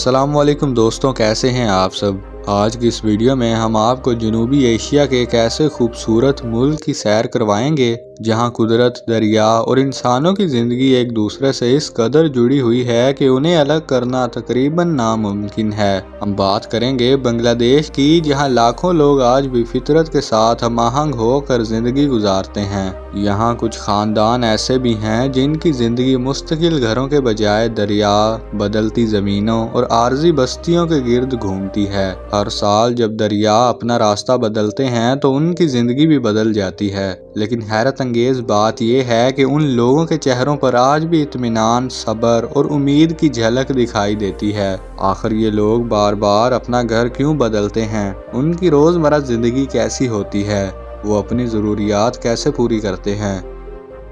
अस्सलाम वालेकुम दोस्तों, कैसे हैं आप सब। आज की इस वीडियो में हम आपको जनूबी एशिया के एक ऐसे खूबसूरत मुल्क की सैर करवाएंगे जहां कुदरत, दरिया और इंसानों की ज़िंदगी एक दूसरे से इस कदर जुड़ी हुई है कि उन्हें अलग करना तकरीबन नामुमकिन है। हम बात करेंगे बांग्लादेश की, जहां लाखों लोग आज भी फितरत के साथ हमआहंग होकर ज़िंदगी गुजारते हैं। यहाँ कुछ ख़ानदान ऐसे भी हैं जिनकी ज़िंदगी मुस्तकिल घरों के बजाय दरिया, बदलती ज़मीनों और आरजी बस्तियों के गिर्द घूमती है। हर साल जब दरिया अपना रास्ता बदलते हैं तो उनकी ज़िंदगी भी बदल जाती है, लेकिन हैरत अंगेज़ बात यह है कि उन लोगों के चेहरों पर आज भी इत्मीनान, सब्र और उम्मीद की झलक दिखाई देती है। आखिर ये लोग बार बार अपना घर क्यों बदलते हैं? उनकी रोज़मर्रा ज़िंदगी कैसी होती है? वो अपनी ज़रूरियात कैसे पूरी करते हैं?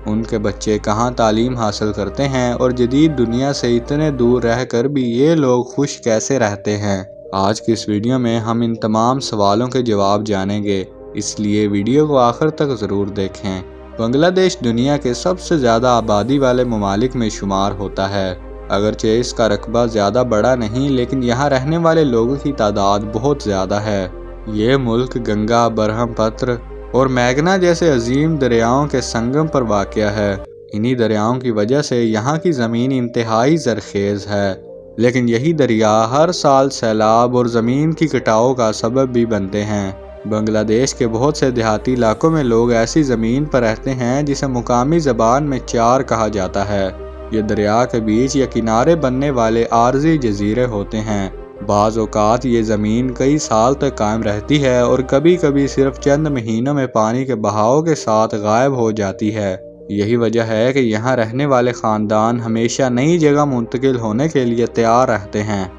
उनके बच्चे कहाँ तालीम हासिल करते हैं और जदीद दुनिया से इतने दूर रहकर भी ये लोग खुश कैसे रहते हैं? आज की इस वीडियो में हम इन तमाम सवालों के जवाब जानेंगे, इसलिए वीडियो को आखिर तक ज़रूर देखें। बांग्लादेश दुनिया के सबसे ज़्यादा आबादी वाले ममालिक में शुमार होता है। अगरचे इसका रकबा ज़्यादा बड़ा नहीं, लेकिन यहाँ रहने वाले लोगों की तादाद बहुत ज़्यादा है। ये मुल्क गंगा, ब्रह्मपुत्र और मेघना जैसे अजीम दरियाओं के संगम पर वाक़या है। इन्हीं दरियाओं की वजह से यहाँ की ज़मीन इंतहाई ज़रखेज़ है, लेकिन यही दरिया हर साल सैलाब और ज़मीन की कटाव का सबब भी बनते हैं। बांग्लादेश के बहुत से देहाती इलाकों में लोग ऐसी ज़मीन पर रहते हैं जिसे मुकामी ज़बान में चार कहा जाता है। ये दरिया के बीच या किनारे बनने वाले आरजी जजीरे होते हैं। बाज़ औक़ात ये ज़मीन कई साल तक कायम रहती है और कभी कभी सिर्फ चंद महीनों में पानी के बहाव के साथ गायब हो जाती है। यही वजह है कि यहाँ रहने वाले ख़ानदान हमेशा नई जगह मुंतकिल होने के लिए तैयार रहते हैं।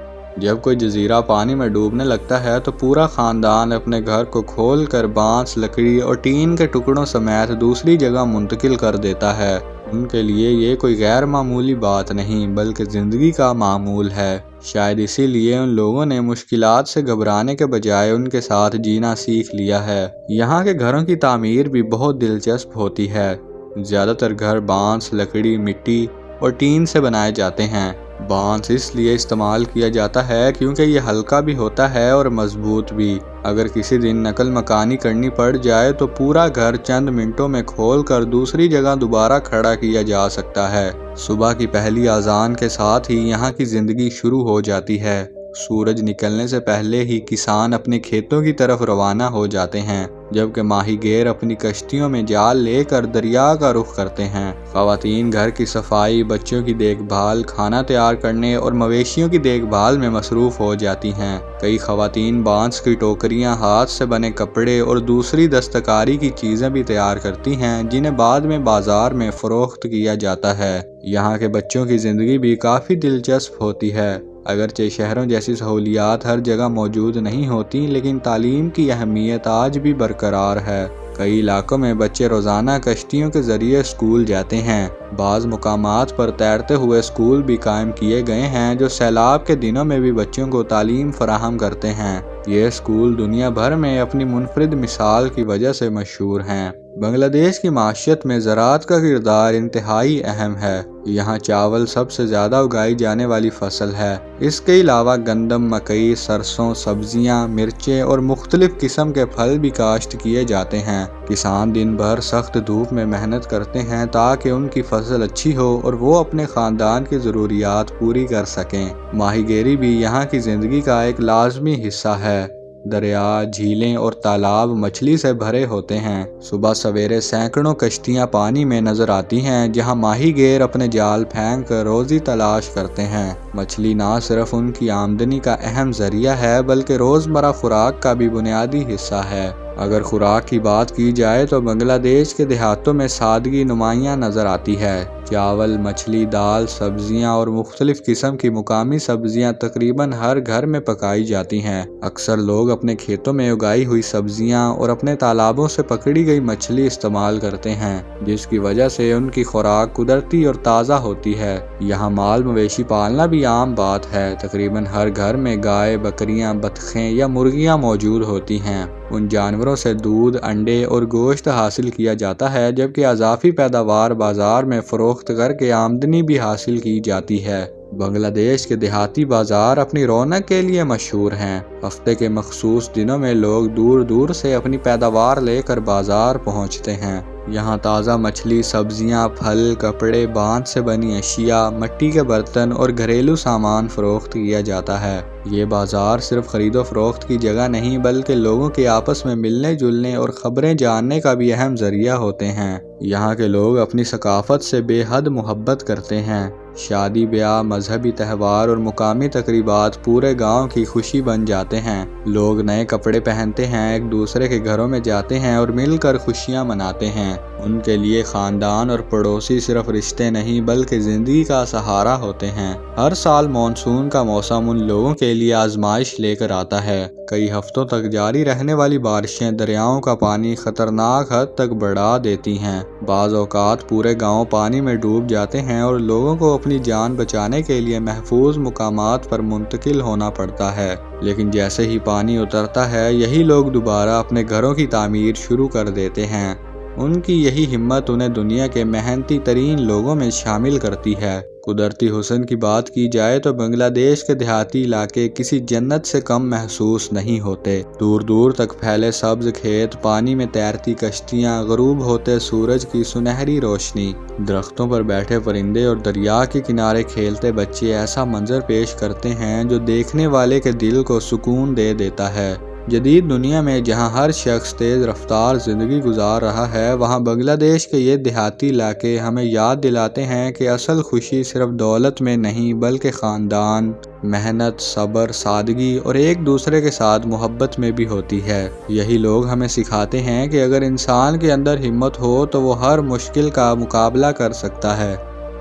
जब कोई जजीरा पानी में डूबने लगता है तो पूरा ख़ानदान अपने घर को खोल कर बांस, लकड़ी और टीन के टुकड़ों समेत दूसरी जगह मुंतकिल कर देता है। उनके लिए ये कोई गैर मामूली बात नहीं, बल्कि ज़िंदगी का मामूल है। शायद इसीलिए उन लोगों ने मुश्किलात से घबराने के बजाय उनके साथ जीना सीख लिया है। यहाँ के घरों की तामीर भी बहुत दिलचस्प होती है। ज़्यादातर घर बांस, लकड़ी, मिट्टी और टीन से बनाए जाते हैं। बांस इसलिए इस्तेमाल किया जाता है क्योंकि ये हल्का भी होता है और मजबूत भी। अगर किसी दिन नकल मकानी करनी पड़ जाए तो पूरा घर चंद मिनटों में खोल कर दूसरी जगह दोबारा खड़ा किया जा सकता है। सुबह की पहली अजान के साथ ही यहाँ की ज़िंदगी शुरू हो जाती है। सूरज निकलने से पहले ही किसान अपने खेतों की तरफ रवाना हो जाते हैं, जबकि माहीगीर अपनी कश्तियों में जाल लेकर दरिया का रुख करते हैं। ख़वातीन घर की सफाई, बच्चों की देखभाल, खाना तैयार करने और मवेशियों की देखभाल में मसरूफ़ हो जाती हैं। कई ख़वातीन बांस की टोकरियां, हाथ से बने कपड़े और दूसरी दस्तकारी की चीज़ें भी तैयार करती हैं, जिन्हें बाद में बाज़ार में फ़रोख्त किया जाता है। यहाँ के बच्चों की ज़िंदगी भी काफ़ी दिलचस्प होती है। अगरचे शहरों जैसी सहूलियात हर जगह मौजूद नहीं होती, लेकिन तालीम की अहमियत आज भी बरकरार है। कई इलाकों में बच्चे रोज़ाना कश्तियों के ज़रिए स्कूल जाते हैं। बाज़ मुकामात पर तैरते हुए स्कूल भी कायम किए गए हैं, जो सैलाब के दिनों में भी बच्चों को तालीम फराहम करते हैं। ये स्कूल दुनिया भर में अपनी मुनफरिद मिसाल की वजह से मशहूर हैं। बांग्लादेश की माशियत में ज़राअत का किरदार इंतहाई अहम है। यहाँ चावल सबसे ज़्यादा उगाई जाने वाली फसल है। इसके अलावा गंदम, मकई, सरसों, सब्जियाँ, मिर्चें और मुख्तलिफ किस्म के फल भी काश्त किए जाते हैं। किसान दिन भर सख्त धूप में मेहनत करते हैं ताकि उनकी फसल अच्छी हो और वो अपने ख़ानदान की ज़रूरियात पूरी कर सकें। माहीगीरी भी यहाँ की ज़िंदगी का एक लाजमी हिस्सा है। दरिया, झीलें और तालाब मछली से भरे होते हैं। सुबह सवेरे सैकड़ों कश्तियाँ पानी में नजर आती हैं, जहाँ माहीगीर अपने जाल फेंक कर रोज़ी तलाश करते हैं। मछली ना सिर्फ उनकी आमदनी का अहम ज़रिया है, बल्कि रोज़मर्रा खुराक का भी बुनियादी हिस्सा है। अगर खुराक की बात की जाए तो बांग्लादेश के देहातों में सादगी नुमायाँ नज़र आती है। चावल, मछली, दाल, सब्जियां और मुख्तलिफ किस्म की मुकामी सब्जियां तकरीबन हर घर में पकाई जाती हैं। अक्सर लोग अपने खेतों में उगाई हुई सब्जियां और अपने तालाबों से पकड़ी गई मछली इस्तेमाल करते हैं, जिसकी वजह से उनकी खुराक कुदरती और ताज़ा होती है। यहाँ माल मवेशी पालना भी आम बात है। तकरीबन हर घर में गाय, बकरियां, बतखें या मुर्गियां मौजूद होती हैं। उन जानवरों से दूध, अंडे और गोश्त हासिल किया जाता है, जबकि अज़ाफ़ी पैदावार बाज़ार में फ़रोख्त करके आमदनी भी हासिल की जाती है। بنگلہ دیش کے دیہاتی بازار اپنی رونق کے لیے مشہور ہیں۔ ہفتے کے مخصوص دنوں میں لوگ دور دور سے اپنی پیداوار لے کر بازار پہنچتے ہیں۔ یہاں تازہ مچھلی، سبزیاں، پھل، کپڑے، بانس سے بنی اشیاء، مٹی کے برتن اور گھریلو سامان فروخت کیا جاتا ہے۔ یہ بازار صرف خرید و فروخت کی جگہ نہیں بلکہ لوگوں کے آپس میں ملنے جلنے اور خبریں جاننے کا بھی اہم ذریعہ ہوتے ہیں۔ یہاں کے لوگ اپنی ثقافت سے بے حد محبت کرتے ہیں۔ شادی بیاہ، مذہبی تہوار اور مقامی تقریبات پورے گاؤں کی خوشی بن جاتے ہیں۔ لوگ نئے کپڑے پہنتے ہیں، ایک دوسرے کے گھروں میں جاتے ہیں اور مل کر خوشیاں مناتے ہیں۔ ان کے لیے خاندان اور پڑوسی صرف رشتے نہیں بلکہ زندگی کا سہارا ہوتے ہیں۔ ہر سال مانسون کا موسم ان لوگوں کے لیے آزمائش لے کر آتا ہے۔ کئی ہفتوں تک جاری رہنے والی بارشیں دریاؤں کا پانی خطرناک حد تک بڑھا دیتی ہیں۔ بعض اوقات پورے گاؤں پانی میں ڈوب جاتے ہیں اور لوگوں کو اپنی جان بچانے کے لیے محفوظ مقامات پر منتقل ہونا پڑتا ہے۔ لیکن جیسے ہی پانی اترتا ہے، یہی لوگ دوبارہ اپنے گھروں کی تعمیر شروع کر دیتے ہیں۔ ان کی یہی ہمت انہیں دنیا کے محنتی ترین لوگوں میں شامل کرتی ہے۔ قدرتی حسن کی بات کی جائے تو بنگلہ دیش کے دیہاتی علاقے کسی جنت سے کم محسوس نہیں ہوتے۔ دور دور تک پھیلے سبز کھیت، پانی میں تیرتی کشتیاں، غروب ہوتے سورج کی سنہری روشنی، درختوں پر بیٹھے پرندے اور دریا کے کنارے کھیلتے بچے ایسا منظر پیش کرتے ہیں جو دیکھنے والے کے دل کو سکون دے دیتا ہے۔ جدید دنیا میں جہاں ہر شخص تیز رفتار زندگی گزار رہا ہے، وہاں بنگلہ دیش کے یہ دیہاتی علاقے ہمیں یاد دلاتے ہیں کہ اصل خوشی صرف دولت میں نہیں بلکہ خاندان، محنت، صبر، سادگی اور ایک دوسرے کے ساتھ محبت میں بھی ہوتی ہے۔ یہی لوگ ہمیں سکھاتے ہیں کہ اگر انسان کے اندر ہمت ہو تو وہ ہر مشکل کا مقابلہ کر سکتا ہے۔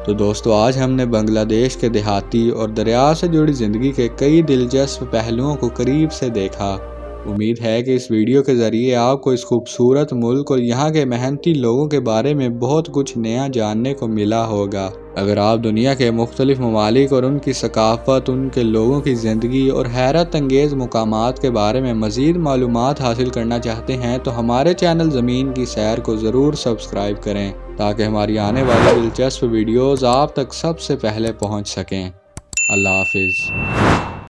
تو دوستو، آج ہم نے بنگلہ دیش کے دیہاتی اور دریا سے جڑی زندگی کے کئی دلچسپ پہلوؤں کو قریب سے دیکھا۔ امید ہے کہ اس ویڈیو کے ذریعے آپ کو اس خوبصورت ملک اور یہاں کے محنتی لوگوں کے بارے میں بہت کچھ نیا جاننے کو ملا ہوگا۔ اگر آپ دنیا کے مختلف ممالک اور ان کی ثقافت، ان کے لوگوں کی زندگی اور حیرت انگیز مقامات کے بارے میں مزید معلومات حاصل کرنا چاہتے ہیں تو ہمارے چینل زمین کی سیر کو ضرور سبسکرائب کریں تاکہ ہماری آنے والی دلچسپ ویڈیوز آپ تک سب سے پہلے پہنچ سکیں۔ اللہ حافظ۔